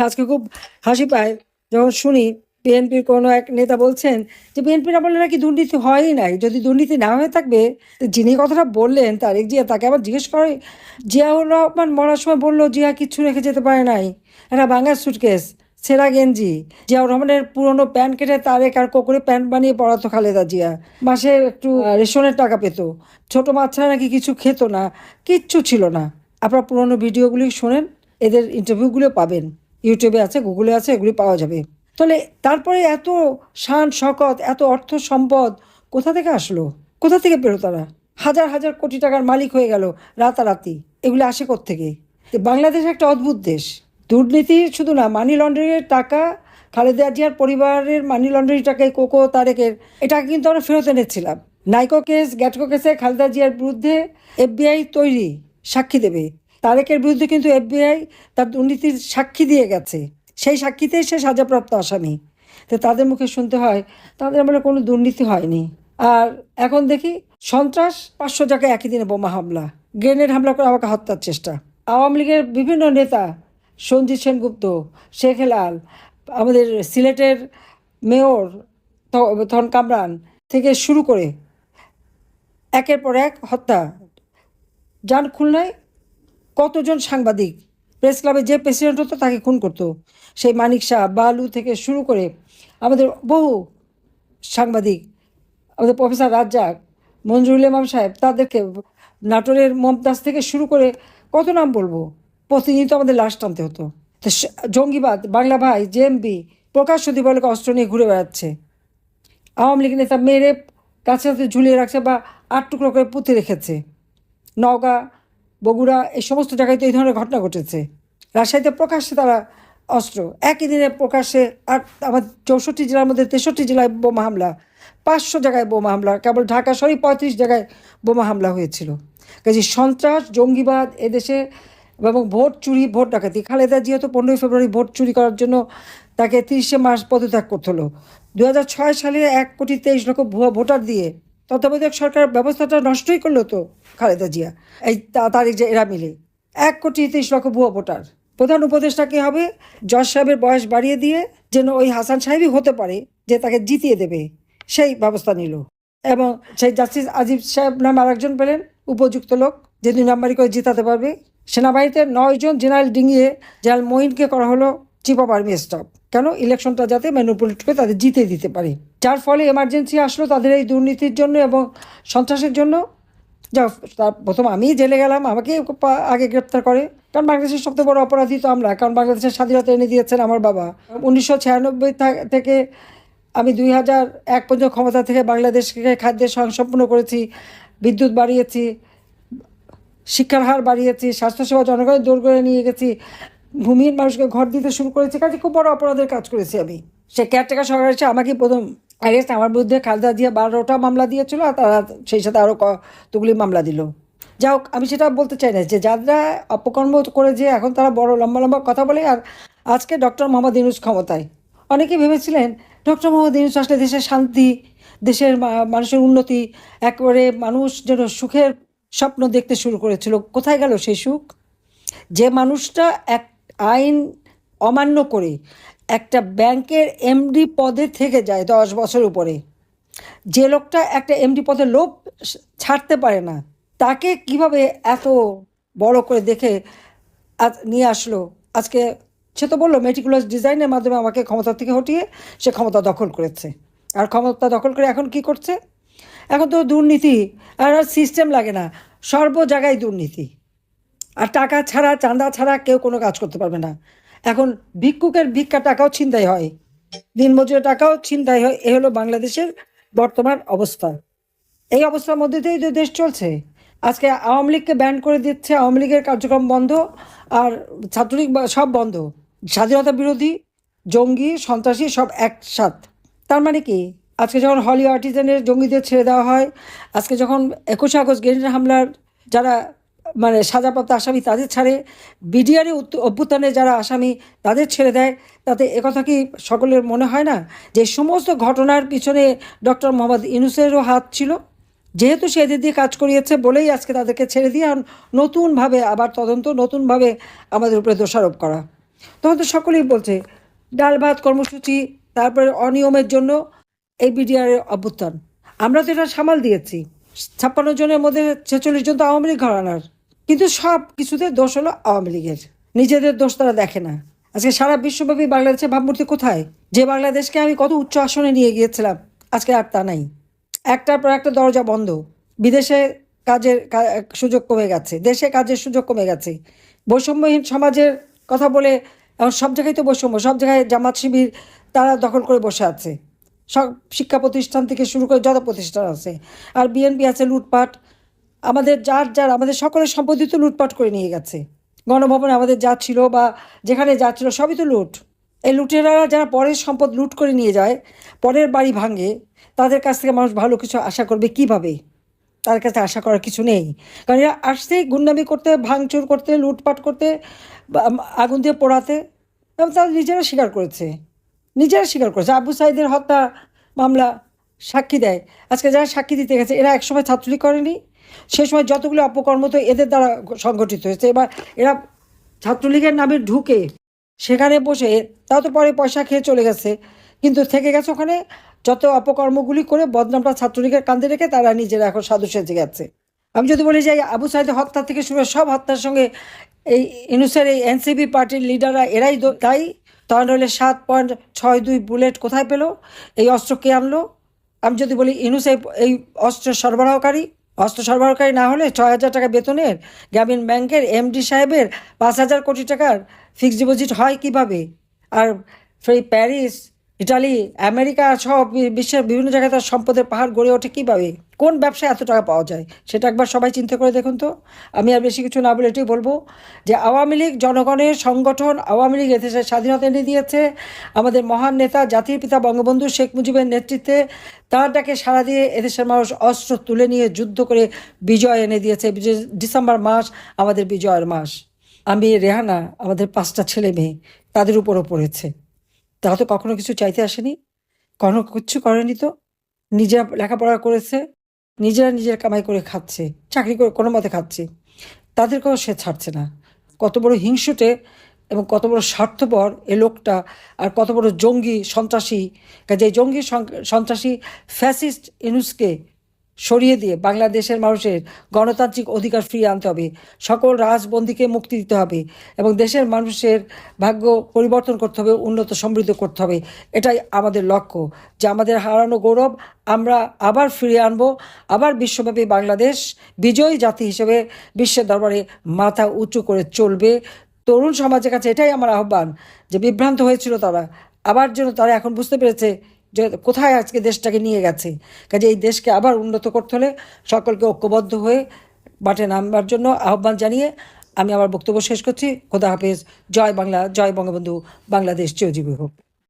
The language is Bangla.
আজকে খুব হাসি পায় যখন শুনি বিএনপির কোনো এক নেতা বলছেন যে বিএনপির আমলে নাকি দুর্নীতি হয়ই নাই, যদি দুর্নীতি না হয়ে থাকবে যিনি কথাটা বললেন তারেক জিয়া, তাকে আবার জিজ্ঞেস করে জিয়াউর রহমান মরার সময় বললো জিয়া কিচ্ছু রেখে যেতে পারে নাই, একটা ভাঙা সুটকেস, ছেঁড়া গেঞ্জি। জিয়াউর রহমানের পুরনো প্যান্ট কেটে তারেক আর কোকরে প্যান্ট বানিয়ে পড়াতো খালেদা জিয়া। মাসে একটু রেশনের টাকা পেত, ছোট মাছ ছাড়া নাকি কিছু খেত না, কিচ্ছু ছিল না। আপনার পুরনো ভিডিওগুলি শোনেন, এদের ইন্টারভিউগুলো পাবেন, ইউটিউবে আছে, গুগলে আছে, এগুলি পাওয়া যাবে। তাহলে তারপরে এত শান শকত, এত অর্থ সম্পদ কোথা থেকে আসলো? কোথা থেকে পেলো তারা? হাজার হাজার কোটি টাকার মালিক হয়ে গেল রাতারাতি। এগুলো আসে কোত্থেকে? বাংলাদেশ একটা অদ্ভুত দেশ। দুর্নীতি শুধু না, মানি লন্ডারিংয়ের টাকা, খালেদা জিয়ার পরিবারের মানি লন্ডারিং টাকায় কোকো তারেকের এটা কিন্তু আমরা ফেরত এনেছিলাম। নাইকো কেস, গ্যাটকো কেসে খালেদা জিয়ার বিরুদ্ধে এফবিআই তৈরি, সাক্ষী দেবে। তারেকের বিরুদ্ধে কিন্তু এফবিআই তার দুর্নীতির সাক্ষী দিয়ে গেছে, সেই সাক্ষীতেই সে সাজাপ্রাপ্ত আসামি। তো তাদের মুখে শুনতে হয় তাদের আমলে কোনো দুর্নীতি হয়নি। আর এখন দেখি সন্ত্রাস, 500 জায়গায় একই দিনে বোমা হামলা, গ্রেনেড হামলা করে আমাকে হত্যার চেষ্টা। আওয়ামী লীগের বিভিন্ন নেতা, সঞ্জিত সেনগুপ্ত, শেখ হেলাল, আমাদের সিলেটের মেয়র তখন কামরান থেকে শুরু করে একের পর এক হত্যা। যান খুলনায় কতজন সাংবাদিক, প্রেস ক্লাবে যে প্রেসিডেন্ট হতো তাকে খুন করতো, সেই মানিক শাহ, বালু থেকে শুরু করে আমাদের বহু সাংবাদিক, আমাদের প্রফেসর রাজ্জাক, মঞ্জুরুল ইমাম সাহেব, তাদেরকে নাটোরের মমতাজ থেকে শুরু করে কত নাম বলবো, প্রতিনিয়ত আমাদের লাশ টানতে হতো। তো জঙ্গিবাদ, বাংলা ভাই, জেএমবি প্রকাশ্য দিবালোকে অস্ত্র নিয়ে ঘুরে বেড়াচ্ছে। আওয়ামী লীগ নেতা মেরে কাছে হাতে ঝুলিয়ে রাখছে বা 8 টুকরো করে পুঁতে রেখেছে। নওগাঁ, বগুড়া, এই সমস্ত জায়গায় তো এই ধরনের ঘটনা ঘটেছে। রাজশাহীতে প্রকাশ্যে তারা অস্ত্র, একই দিনে প্রকাশ্যে, আর আমার 64 জেলার মধ্যে 63 জেলায় বোমা হামলা, 500 জায়গায় বোমা হামলা, কেবল ঢাকা শহরে 35 জায়গায় বোমা হামলা হয়েছিল। কাজে সন্ত্রাস, জঙ্গিবাদ এদেশে, এবং ভোট চুরি, ভোট ডাকাতি। খালেদা জিয়া তো 15ই ফেব্রুয়ারি ভোট চুরি করার জন্য তাকে 30শে মার্চ পদত্যাগ করতে হলো। 2006 সালে 1,23,00,000 ভুয়া ভোটার দিয়ে তত্ত্বাবধায়ক সরকার ব্যবস্থাটা নষ্টই করলো তো খালেদা জিয়া, এই তারিখ যে এরা মিলে 1,23,00,000 ভুয়া ভোটার। প্রধান উপদেষ্টা কী হবে? জজ সাহেবের বয়স বাড়িয়ে দিয়ে যেন ওই হাসান সাহেবই হতে পারে যে তাকে জিতিয়ে দেবে, সেই ব্যবস্থা নিল। এবং সেই জাস্টিস আজিব সাহেব নামে আরেকজন পেলেন, উপযুক্ত লোক, যে 2 নাম্বারই করে জিতাতে পারবে। সেনাবাহিনীতে 9 জন জেনারেল ডিঙিয়ে জেনারেল মঈনকে করা হলো চিফ অফ আর্মি স্টাফ। কেন? ইলেকশনটা যাতে ম্যানিপুলেট করে তাদের জিতে দিতে পারে। যার ফলে এমার্জেন্সি আসলো তাদের এই দুর্নীতির জন্য এবং সন্ত্রাসের জন্য। যা তার প্রথম আমি জেলে গেলাম, আমাকে আগে গ্রেপ্তার করে, কারণ বাংলাদেশের সবচেয়ে বড় অপরাধী তো আমরা, কারণ বাংলাদেশের স্বাধীনতা এনে দিয়েছেন আমার বাবা। 1996 থেকে আমি 2001 পর্যন্ত ক্ষমতা থেকে বাংলাদেশকে খাদ্যের স্বয়ংসম্পূর্ণ করেছি, বিদ্যুৎ বাড়িয়েছি, শিক্ষার হার বাড়িয়েছি, স্বাস্থ্যসেবা জনগণের দৌড় করে নিয়ে গেছি, ভূমিহীন মানুষকে ঘর দিতে শুরু করেছি। কাজে খুব বড় অপরাধের কাজ করেছি আমি। সে কেয়ারটেকার সরকার এসে আমাকে প্রথম অ্যারেস্ট, আমার বিরুদ্ধে খালেদা জিয়া 12টা মামলা দিয়েছিল, আর তারা সেই সাথে আরও কতগুলি মামলা দিল। যাই হোক, আমি সেটা বলতে চাই না যে যারা অপকর্ম করে যে এখন তারা বড় লম্বা লম্বা কথা বলে। আর আজকে ডক্টর মোহাম্মদ ইউনূস ক্ষমতায়, অনেকে ভেবেছিলেন ডক্টর মোহাম্মদ ইউনূস আসলে দেশের শান্তি, দেশের মানুষের উন্নতি, একেবারে মানুষ যেন সুখের স্বপ্ন দেখতে শুরু করেছিল। কোথায় গেল সেই সুখ? যে মানুষটা এক আইন অমান্য করে একটা ব্যাংকের এমডি পদে থেকে যায় 10 বছর উপরে, যে লোকটা একটা এমডি পদে লোভ ছাড়তে পারে না, তাকে কিভাবে এত বড় করে দেখে নিয়ে আসলো। আজকে সে তো বললো মেটিকুলাস ডিজাইনের মাধ্যমে আমাকে ক্ষমতা থেকে হটিয়ে সে ক্ষমতা দখল করেছে। আর ক্ষমতা দখল করে এখন কি করছে? এখন তো দুর্নীতি আর সিস্টেম লাগে না, সর্ব জায়গায় দুর্নীতি। আর টাকা ছাড়া, চাঁদা ছাড়া কেউ কোনো কাজ করতে পারবে না। এখন ভিক্ষুকের ভিক্ষা টাকাও ছিনতাই হয়, দিনমজুরের টাকাও ছিনতাই হয়। এ হলো বাংলাদেশের বর্তমান অবস্থা। এই অবস্থার মধ্যে দিয়েই তো দেশ চলছে। আজকে আওয়ামী লীগকে ব্যান করে দিচ্ছে, আওয়ামী লীগের কার্যক্রম বন্ধ, আর ছাত্রলীগ সব বন্ধ, স্বাধীনতা বিরোধী, জঙ্গি, সন্ত্রাসী সব একসাথ। তার মানে কি? আজকে যখন হলি আর্টিজানের জঙ্গিদের ছেড়ে দেওয়া হয়, আজকে যখন 21শে আগস্ট গ্রেনেড হামলার যারা মানে সাজাপ্রাপ্ত আসামি তাদের ছাড়ে, বিডিআরের অভ্যুত্থানে যারা আসামি তাদের ছেড়ে দেয়, তাতে একথা কি সকলের মনে হয় না যে সমস্ত ঘটনার পিছনে ডক্টর মোহাম্মদ ইউনূসেরও হাত ছিল? যেহেতু সে এদের দিয়ে কাজ করিয়েছে বলেই আজকে তাদেরকে ছেড়ে দিয়ে নতুনভাবে আবার তদন্ত, নতুনভাবে আমাদের উপরে দোষারোপ করা। তখন তো সকলেই বলছে ডাল ভাত কর্মসূচি, তারপরে অনিয়মের জন্য এই বিডিআর অভ্যুত্থান। আমরা তো এটা সামাল দিয়েছি। 56 জনের মধ্যে 46 জন তো আওয়ামী লীগ ঘরানার, কিন্তু সব কিছুতে দোষ হলো আওয়ামী লীগের। নিজেদের দোষ তারা দেখে না। আজকে সারা বিশ্বব্যাপী বাংলাদেশের ভাবমূর্তি কোথায়? যে বাংলাদেশকে আমি কত উচ্চ আসনে নিয়ে গিয়েছিলাম, আজকে আর তা নাই। একটার পর একটা দরজা বন্ধ। বিদেশে কাজের সুযোগ কমে গেছে, দেশে কাজের সুযোগ কমে গেছে। বৈষম্যহীন সমাজের কথা বলে এখন সব জায়গায় তো বৈষম্য, সব জায়গায় জামাত শিবির তারা দখল করে বসে আছে। সব শিক্ষা প্রতিষ্ঠান থেকে শুরু করে যত প্রতিষ্ঠান আছে। আর বিএনপি আছে লুটপাট। আমাদের আমাদের সকলের সম্পত্তি তো লুটপাট করে নিয়ে গেছে। গণভবনে আমাদের যা ছিল বা যেখানে যা ছিল সবই তো লুট। এই লুটেরা যারা পরের সম্পদ লুট করে নিয়ে যায়, পরের বাড়ি ভাঙে, তাদের কাছ থেকে মানুষ ভালো কিছু আশা করবে কিভাবে? তাদের কাছে আশা করার কিছু নেই। কারণ এরা আসছে গুন্ডামি করতে, ভাঙচুর করতে, লুটপাট করতে, আগুন দিয়ে পোড়াতে, এবং তারা নিজেরা স্বীকার করেছে। আবু সাইদের হত্যা মামলা সাক্ষী দেয়। আজকে যারা সাক্ষী দিতে গেছে এরা একসময় ছাত্রলীগ করেনি। সে সময় যতগুলো অপকর্ম তো এদের দ্বারা সংগঠিত হয়েছে। এবার এরা ছাত্রলীগের নামে ঢুকে সেখানে বসে, তাও তো পরে পয়সা খেয়ে চলে গেছে, কিন্তু থেকে গেছে ওখানে যত অপকর্মগুলি করে বদনামটা ছাত্রলীগের কাঁধে রেখে তারা নিজেরা এখন সাধু সেজে গেছে। আমি যদি বলি যে আবু সাইদের হত্যা থেকে শুরু সব হত্যার সঙ্গে এই ইউনূসের এই এনসিপি পার্টির লিডাররা এরাই দায়ী, তাহলে হলে 7.62 বুলেট কোথায় পেল? এই অস্ত্র কে আনলো? আমি যদি বলি ইউনূস এই অস্ত্র সরবরাহকারী না হলে 6,000 টাকা বেতনের গ্রামীণ ব্যাংকের এমডি সাহেবের 5,000 কোটি টাকার ফিক্সড ডিপোজিট হয় কিভাবে? আর সেই প্যারিস, ইটালি, আমেরিকা সব বিশ্বের বিভিন্ন জায়গায় তার সম্পদের পাহাড় গড়ে ওঠে কীভাবে? কোন ব্যবসায় এত টাকা পাওয়া যায় সেটা একবার সবাই চিন্তা করে দেখুন তো। আমি আর বেশি কিছু না বলে এটাই বলবো যে আওয়ামী লীগ জনগণের সংগঠন। আওয়ামী লীগ এদেশের স্বাধীনতা এনে দিয়েছে। আমাদের মহান নেতা জাতির পিতা বঙ্গবন্ধু শেখ মুজিবের নেতৃত্বে তার ডাকে সাড়া দিয়ে এদেশের মানুষ অস্ত্র তুলে নিয়ে যুদ্ধ করে বিজয় এনে দিয়েছে। ডিসেম্বর মাস আমাদের বিজয়ের মাস। আমি রেহানা, আমাদের 5টা ছেলে মেয়ে, তাদের উপরও পড়েছে। তারা তো কখনো কিছু চাইতে আসেনি, কখনো কিচ্ছু করেনি। তো নিজেরা লেখাপড়া করেছে, নিজেরা নিজের কামাই করে খাচ্ছে, চাকরি করে কোনো মতে খাচ্ছে, তাদেরকেও সে ছাড়ছে না। কত বড় হিংসুটে এবং কত বড় স্বার্থপর এ লোকটা, আর কত বড় জঙ্গি সন্ত্রাসী। কাজে এই জঙ্গি সন্ত্রাসী ফ্যাসিস্ট ইউনূসকে সরিয়ে দিয়ে বাংলাদেশের মানুষের গণতান্ত্রিক অধিকার ফিরিয়ে আনতে হবে। সকল রাজবন্দীকে মুক্তি দিতে হবে এবং দেশের মানুষের ভাগ্য পরিবর্তন করতে হবে, উন্নত সমৃদ্ধ করতে হবে। এটাই আমাদের লক্ষ্য, যে আমাদের হারানো গৌরব আমরা আবার ফিরিয়ে আনবো। আবার বিশ্বব্যাপী বাংলাদেশ বিজয়ী জাতি হিসেবে বিশ্বের দরবারে মাথা উঁচু করে চলবে। তরুণ সমাজের কাছে এটাই আমার আহ্বান, যে বিভ্রান্ত হয়েছিল তারা, আবার যেন তারা এখন বুঝতে পেরেছে যে কোথায় আজকে দেশটাকে নিয়ে গেছে। কাজে এই দেশকে আবার উন্নত করতে হলে সকলকে ঐক্যবদ্ধ হয়ে মাঠে নামবার জন্য আহ্বান জানিয়ে আমি আমার বক্তব্য শেষ করছি। খোদা হাফেজ। জয় বাংলা, জয় বঙ্গবন্ধু, বাংলাদেশ চিরজীবী হোক।